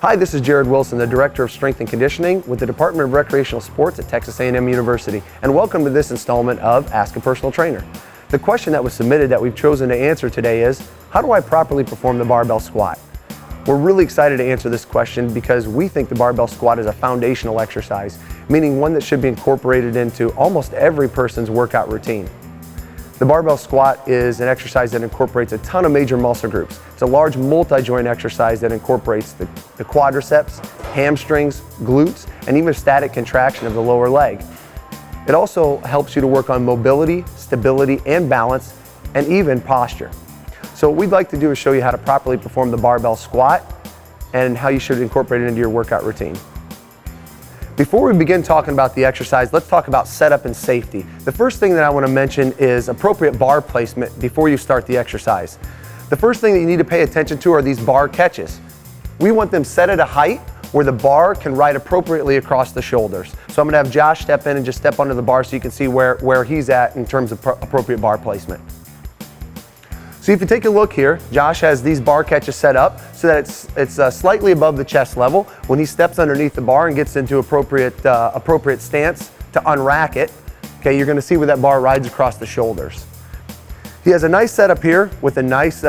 Hi, this is Jared Wilson, the Director of Strength and Conditioning with the Department of Recreational Sports at Texas A&M University, and welcome to this installment of Ask a Personal Trainer. The question that was submitted that we've chosen to answer today is, how do I properly perform the barbell squat? We're really excited to answer this question because we think the barbell squat is a foundational exercise, meaning one that should be incorporated into almost every person's workout routine. The barbell squat is an exercise that incorporates a ton of major muscle groups. It's a large multi-joint exercise that incorporates the quadriceps, hamstrings, glutes, and even static contraction of the lower leg. It also helps you to work on mobility, stability, and balance, and even posture. So what we'd like to do is show you how to properly perform the barbell squat and how you should incorporate it into your workout routine. Before we begin talking about the exercise, let's talk about setup and safety. The first thing that I want to mention is appropriate bar placement before you start the exercise. The first thing that you need to pay attention to are these bar catches. We want them set at a height where the bar can ride appropriately across the shoulders. So I'm going to have Josh step in and just step under the bar so you can see where he's at in terms of appropriate bar placement. So if you take a look here, Josh has these bar catches set up so that it's slightly above the chest level. When he steps underneath the bar and gets into appropriate stance to unrack it, okay, you're going to see where that bar rides across the shoulders. He has a nice setup here with a nice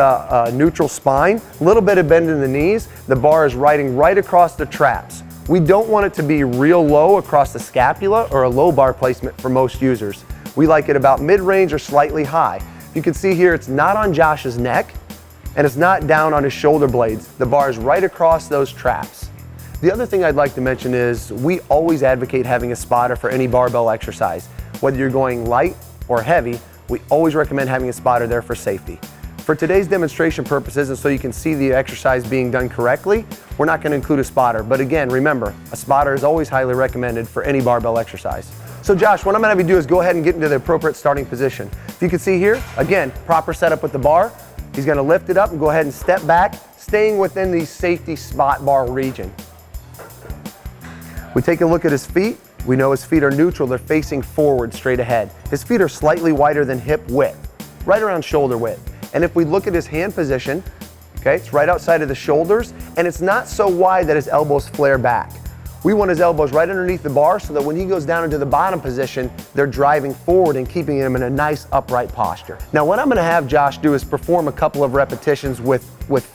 neutral spine, a little bit of bend in the knees. The bar is riding right across the traps. We don't want it to be real low across the scapula or a low bar placement for most users. We like it about mid-range or slightly high. You can see here it's not on Josh's neck and it's not down on his shoulder blades. The bar is right across those traps. The other thing I'd like to mention is we always advocate having a spotter for any barbell exercise. Whether you're going light or heavy, we always recommend having a spotter there for safety. For today's demonstration purposes and so you can see the exercise being done correctly, we're not going to include a spotter. But again, remember, a spotter is always highly recommended for any barbell exercise. So Josh, what I'm going to have you do is go ahead and get into the appropriate starting position. If you can see here, again, proper setup with the bar. He's going to lift it up and go ahead and step back, staying within the safety spot bar region. We take a look at his feet. We know his feet are neutral. They're facing forward straight ahead. His feet are slightly wider than hip width, right around shoulder width. And if we look at his hand position, okay, it's right outside of the shoulders, and it's not so wide that his elbows flare back. We want his elbows right underneath the bar so that when he goes down into the bottom position, they're driving forward and keeping him in a nice upright posture. Now what I'm going to have Josh do is perform a couple of repetitions with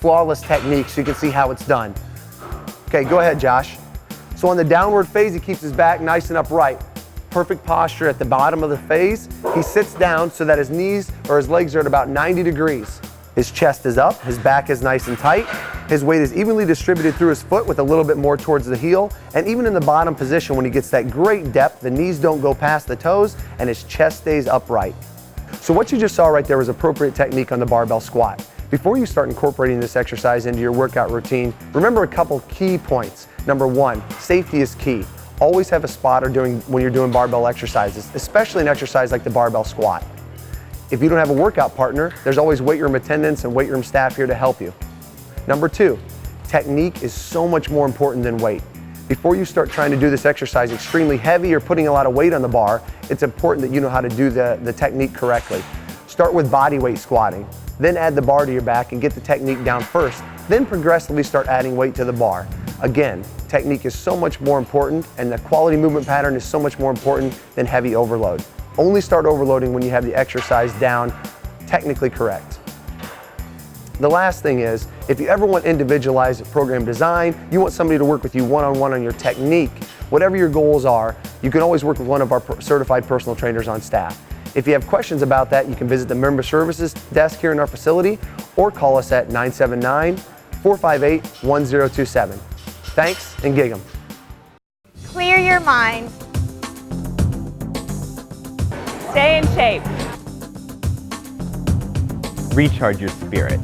flawless technique so you can see how it's done. Okay, go ahead Josh. So on the downward phase, he keeps his back nice and upright. Perfect posture at the bottom of the phase. He sits down so that his knees or his legs are at about 90 degrees. His chest is up, his back is nice and tight. His weight is evenly distributed through his foot with a little bit more towards the heel. And even in the bottom position, when he gets that great depth, the knees don't go past the toes and his chest stays upright. So what you just saw right there was appropriate technique on the barbell squat. Before you start incorporating this exercise into your workout routine, remember a couple key points. Number one, safety is key. Always have a spotter when you're doing barbell exercises, especially an exercise like the barbell squat. If you don't have a workout partner, there's always weight room attendants and weight room staff here to help you. Number two, technique is so much more important than weight. Before you start trying to do this exercise extremely heavy or putting a lot of weight on the bar, it's important that you know how to do the technique correctly. Start with body weight squatting, then add the bar to your back and get the technique down first, then progressively start adding weight to the bar. Again, technique is so much more important and the quality movement pattern is so much more important than heavy overload. Only start overloading when you have the exercise down technically correct. The last thing is, if you ever want individualized program design, you want somebody to work with you one-on-one on your technique, whatever your goals are, you can always work with one of our certified personal trainers on staff. If you have questions about that, you can visit the member services desk here in our facility or call us at 979-458-1027. Thanks and gig 'em. Clear your mind. Stay in shape. Recharge your spirit.